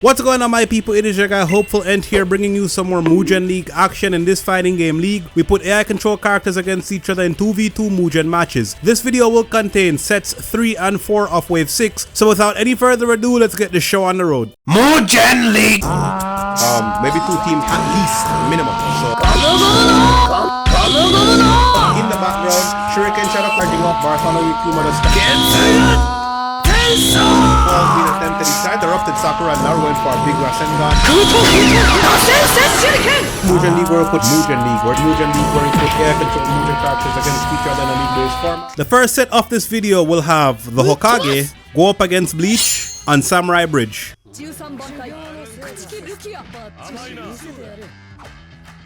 What's going on, my people? It is your guy Hopeful End here, bringing you some more Mugen League action. In this fighting game league, we put AI control characters against each other in 2v2 Mugen matches. This video will contain sets 3 and 4 of wave 6. So without any further ado, let's get the show on the road. Mugen League! Maybe 2 teams at least, minimum. So in the background, Shuriken Shadow charging up, Bartholomew Kuma the Falls being attempted inside, erupted Sakura and Naru went for a big Rasengan. Mugen League where we put Mugen League, where we put air control Mugen characters against each other in a league-based form. The first set of this video will have the Hokage go up against Bleach on Samurai Bridge.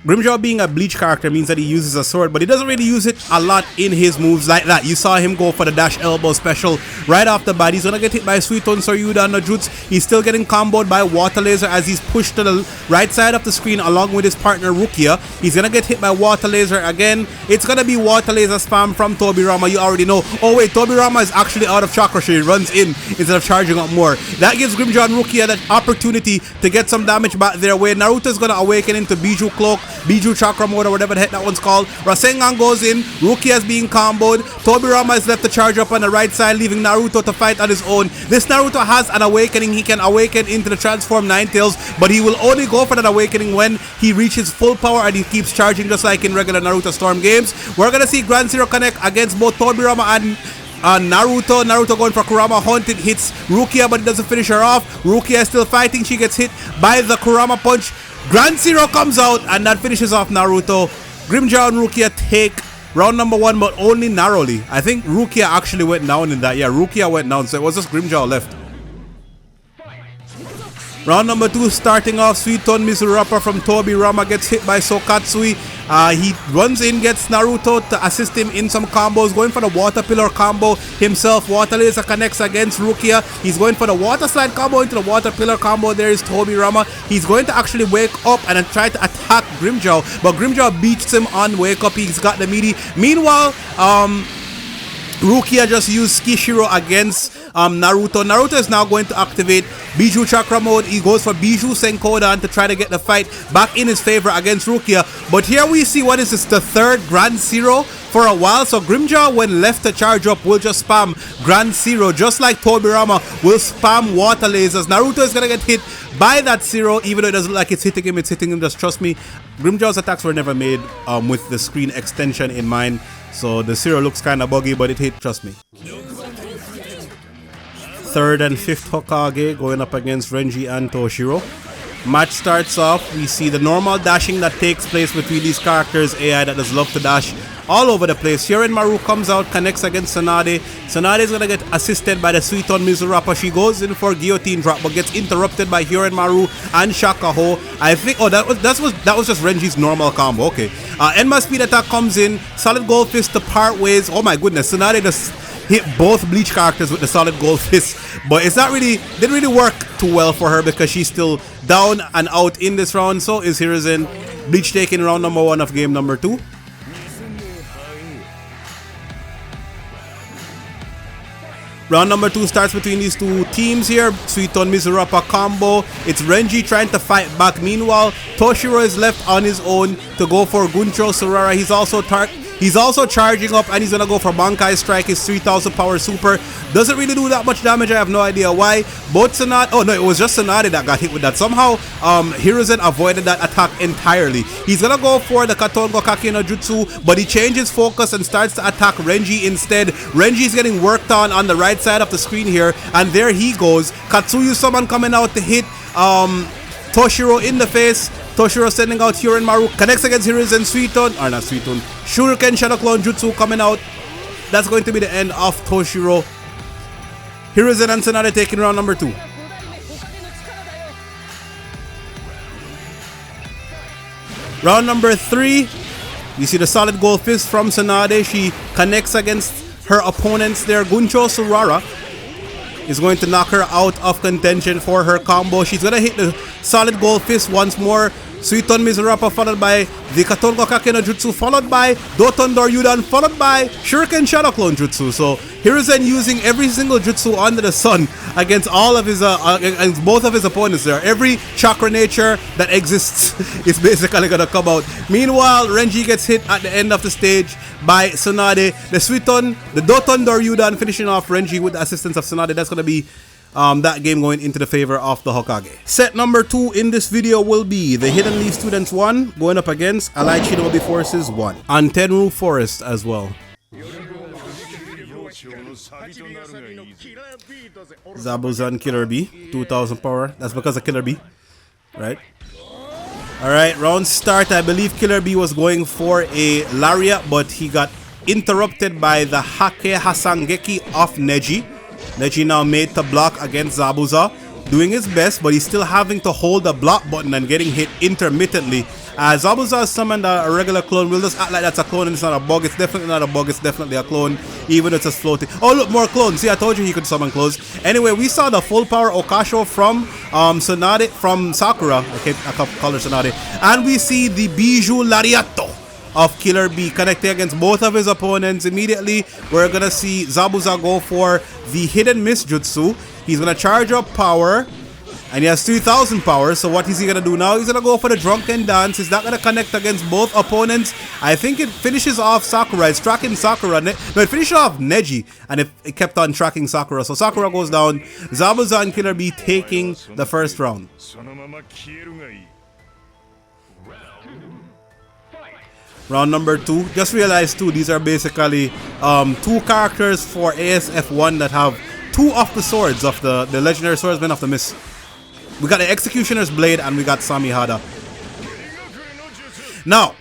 Grimjaw being a Bleach character means that he uses a sword, but he doesn't really use it a lot in his moves like that. You saw him go for the dash elbow special right off the bat. He's gonna get hit by Suiton Soryuda no Jutsu. He's still getting comboed by Water Laser as he's pushed to the right side of the screen along with his partner Rukia. He's gonna get hit by Water Laser again. It's gonna be Water Laser spam from Tobirama. You already know. Oh wait, Tobirama is actually out of chakra, so he runs in instead of charging up more. That gives Grimjaw and Rukia that opportunity to get some damage back their way. Naruto's gonna awaken into Bijou Cloak, Bijou Chakra mode, or whatever the heck that one's called. Rasengan goes in, Rukia is being comboed, Tobirama is left to charge up on the right side, leaving Naruto to fight on his own. This Naruto has an awakening. He can awaken into the transform Ninetales, but he will only go for that awakening when he reaches full power and he keeps charging just like in regular Naruto Storm games. We're gonna see Grand Zero connect against both Tobirama and Naruto going for Kurama Haunted, hits Rukia but it doesn't finish her off. Rukia is still fighting, she gets hit by the Kurama punch. Grand Zero comes out and that finishes off Naruto. Grimjaw and Rukia take round number 1, but only narrowly. I think Rukia actually went down in that. Yeah, Rukia went down, so it was just Grimjaw left. Round number 2 starting off, Suiton Mizurapa from Tobirama gets hit by Sokatsui. He runs in, gets Naruto to assist him in some combos, going for the water pillar combo himself. Water Laser connects against Rukia. He's going for the water slide combo into the water pillar combo. There is Tobirama. He's going to actually wake up and then try to attack Grimjaw, but Grimjaw beats him on wake up. He's got the meaty. Meanwhile, Rukia just used Kishiro against Naruto. Naruto is now going to activate Bijou Chakra mode. He goes for Bijou Senkodan to try to get the fight back in his favor against Rukia. But here we see, what is this, the third Grand Zero for a while. So Grimjaw, when left to charge up, will just spam Grand Zero, just like Tobirama will spam Water Lasers. Naruto is gonna get hit by that Zero, even though it doesn't look like it's hitting him. It's hitting him, just trust me. Grimjaw's attacks were never made with the screen extension in mind. So the Zero looks kind of buggy, but it hit, trust me. 3rd and 5th Hokage going up against Renji and Toshiro. Match starts off. We see the normal dashing that takes place between these characters. AI that does love to dash all over the place. Hiren Maru comes out, connects against Tsunade. Tsunade is gonna get assisted by the Suiton Mizurapa. She goes in for guillotine drop, but gets interrupted by Hiren Maru and Shakaho. I think, oh, that was just Renji's normal combo. Okay. Enma speed attack comes in. Solid gold fist to part ways. Oh my goodness, Tsunade just hit both Bleach characters with the solid gold fist, but it's not really, didn't really work too well for her because she's still down and out in this round. So is Hiruzen. Bleach taking round number 1 of game number 2. Round number 2 starts between these two teams here. Suiton Mizurapa combo. It's Renji trying to fight back. Meanwhile, Toshiro is left on his own to go for Guncho Surara. He's also charging up and he's gonna go for Bankai Strike, his 3000 power super. Doesn't really do that much damage. I have no idea why. Both Tsunade, oh no, it was just Tsunade that got hit with that. Somehow Hiruzen avoided that attack entirely. He's gonna go for the Katongo Kake no Jutsu, but he changes focus and starts to attack Renji instead. Renji's getting worked on the right side of the screen here, and there he goes. Katsuyu summon coming out to hit Toshiro in the face. Toshiro sending out Hiren Maru, connects against Hiruzen. Suiton, or not Suiton, Shuriken Shadow Clone Jutsu coming out. That's going to be the end of Toshiro. Hiruzen and Tsunade taking round number 2. Round number 3, you see the solid gold fist from Tsunade. She connects against her opponents there. Guncho Surara is going to knock her out of contention for her combo. She's gonna hit the solid gold fist once more. Suiton Mizurapa followed by the Katongo Kake no Jutsu, followed by Doton Doryudan, followed by Shuriken Shadow Clone Jutsu. So Hiruzen using every single jutsu under the sun against all of his against both of his opponents there. Every chakra nature that exists is basically gonna come out. Meanwhile, Renji gets hit at the end of the stage by Tsunade. The Suiton, the Doton Doryudan finishing off Renji with the assistance of Tsunade. That's gonna be that game going into the favor of the Hokage. Set number 2 in this video will be the Hidden Leaf Students 1 going up against Allied Shinobi Forces 1 on Tenru Forest as well. Zabuzan Killer Bee, 2000 power. That's because of Killer Bee, right? Alright, round start. I believe Killer Bee was going for a Lariat, but he got interrupted by the Hake Hasangeki of Neji. Neji now made to block against Zabuza, doing his best, but he's still having to hold the block button and getting hit intermittently. Zabuza summoned a regular clone. We'll just act like that's a clone and it's not a bug. It's definitely not a bug. It's definitely a clone, even though it's just floating. Oh, look, more clones. See, I told you he could summon clones. Anyway, we saw the full power Okasho from Tsunade, from Sakura. I can't call her Tsunade. And we see the Bijou Lariato of Killer Bee connecting against both of his opponents. Immediately, we're gonna see Zabuza go for the Hidden Mist Jutsu. He's gonna charge up power, and he has 3000 power. So what is he gonna do now? He's gonna go for the Drunken Dance. He's not gonna connect against both opponents. I think it finishes off Sakura. It's tracking Sakura. No, it finished off Neji, and it kept on tracking Sakura. So Sakura goes down. Zabuza and Killer Bee taking the first round. Round number 2. Just realized too, these are basically 2 characters for ASF1 that have 2 of the swords of the legendary swordsmen of the mist. We got the Executioner's Blade and we got Samihada. Now,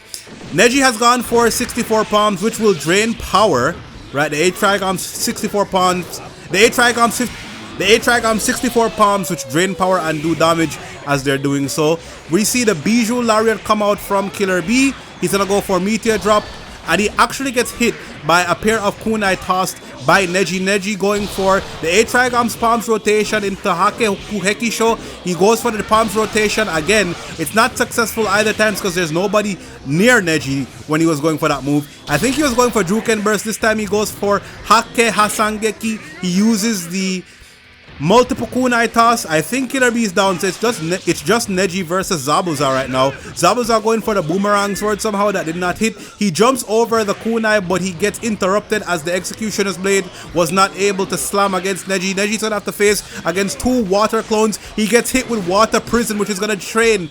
Neji has gone for 64 palms, which will drain power. Right, the 8 Trigoms 64 palms. The 8 Trigoms 64 palms, which drain power and do damage as they're doing so. We see the Bijou Lariat come out from Killer Bee. He's gonna go for Meteor Drop, and he actually gets hit by a pair of kunai tossed by Neji. Neji going for the 8 Trigoms palms rotation into Hake Kuhekisho. He goes for the palms rotation again. It's not successful either times because there's nobody near Neji when he was going for that move. I think he was going for Juken Burst. This time he goes for Hake Hasangeki. He uses the multiple kunai toss. I think Killer Bee is down, so it's just Neji versus Zabuza right now. Zabuza going for the boomerang sword somehow. That did not hit. He jumps over the kunai, but he gets interrupted as the Executioner's Blade was not able to slam against Neji. Neji's gonna have to face against 2 water clones. He gets hit with Water Prison, which is gonna drain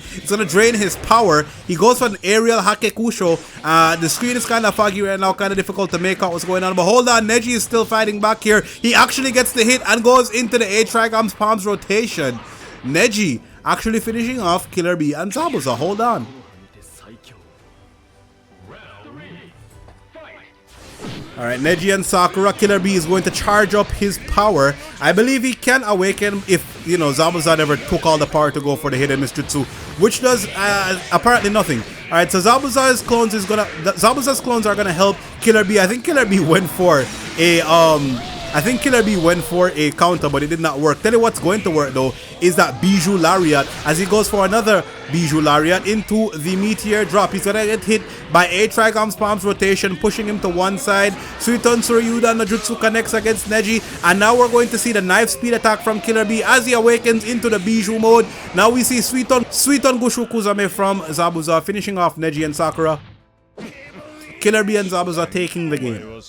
his power. He goes for an aerial Hakekusho. The screen is kind of foggy right now, kind of difficult to make out what's going on, but hold on, Neji is still fighting back here. He actually gets the hit and goes into the 8 Trigoms palms rotation. Neji actually finishing off Killer Bee and Zabuza. Hold on. Alright, Neji and Sakura. Killer Bee is going to charge up his power. I believe he can awaken if, you know, Zabuza never took all the power to go for the Hidden Mist Jutsu, which does apparently nothing. Alright, so Zabuza's clones are gonna help Killer Bee. I think Killer Bee went for a counter, but it did not work. Tell you what's going to work though is that Bijou Lariat, as he goes for another Bijou Lariat into the Meteor Drop. He's gonna get hit by 8 Trigoms palms rotation, pushing him to one side. Suiton Tsuruyuda no Jutsu connects against Neji, and now we're going to see the knife speed attack from Killer Bee as he awakens into the Bijou mode. Now we see Suiton Gushu Kuzame from Zabuza finishing off Neji and Sakura. Killer Bee and Zabuza taking the game.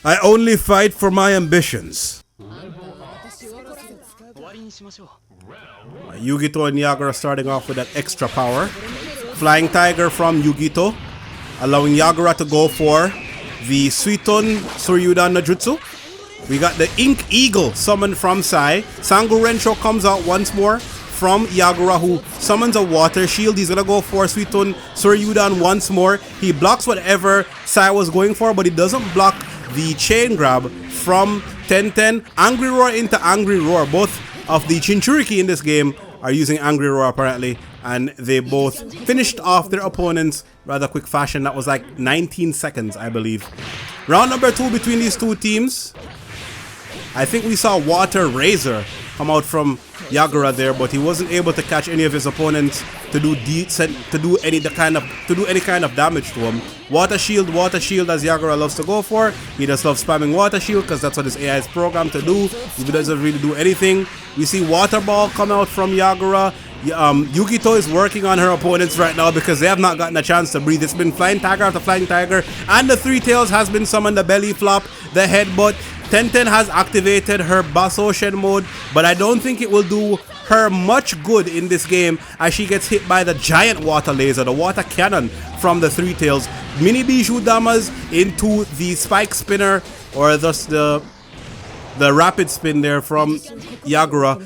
I only fight for my ambitions. Yugito and Yagura starting off with that extra power. Flying Tiger from Yugito, allowing Yagura to go for the Suiton Tsuruyuda no Jutsu. We got the Ink Eagle summoned from Sai. Sangu Rensho comes out once more from Yagura, who summons a water shield. He's gonna go for Suiton Tsuruyudan once more. He blocks whatever Sai was going for, but he doesn't block the chain grab from Tenten. Angry Roar into Angry Roar. Both of the Chinchuriki in this game are using Angry Roar apparently, and they both finished off their opponents rather quick fashion. That was like 19 seconds, I believe. Round number 2 between these two teams. I think we saw Water Razor come out from Yagura there, but he wasn't able to catch any of his opponents to do any kind of damage to him. Water shield as Yagura loves to go for. He just loves spamming water shield because that's what his AI is programmed to do. He doesn't really do anything. We see water ball come out from Yagura. Yukito is working on her opponents right now because they have not gotten a chance to breathe. It's been flying tiger after flying tiger, and the three tails has been summoned, the belly flop, the headbutt. Tenten has activated her Basoshen mode, but I don't think it will do her much good in this game as she gets hit by the giant water laser, the water cannon from the three tails. Mini Bijou Damas into the spike spinner, or thus the rapid spin there from Yagura.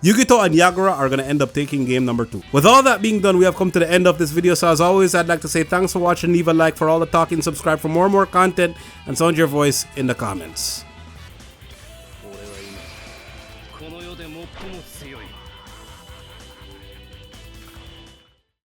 Yukito and Yagura are going to end up taking game number 2. With all that being done, we have come to the end of this video. So as always, I'd like to say thanks for watching. Leave a like for all the talking, subscribe for more content, and sound your voice in the comments.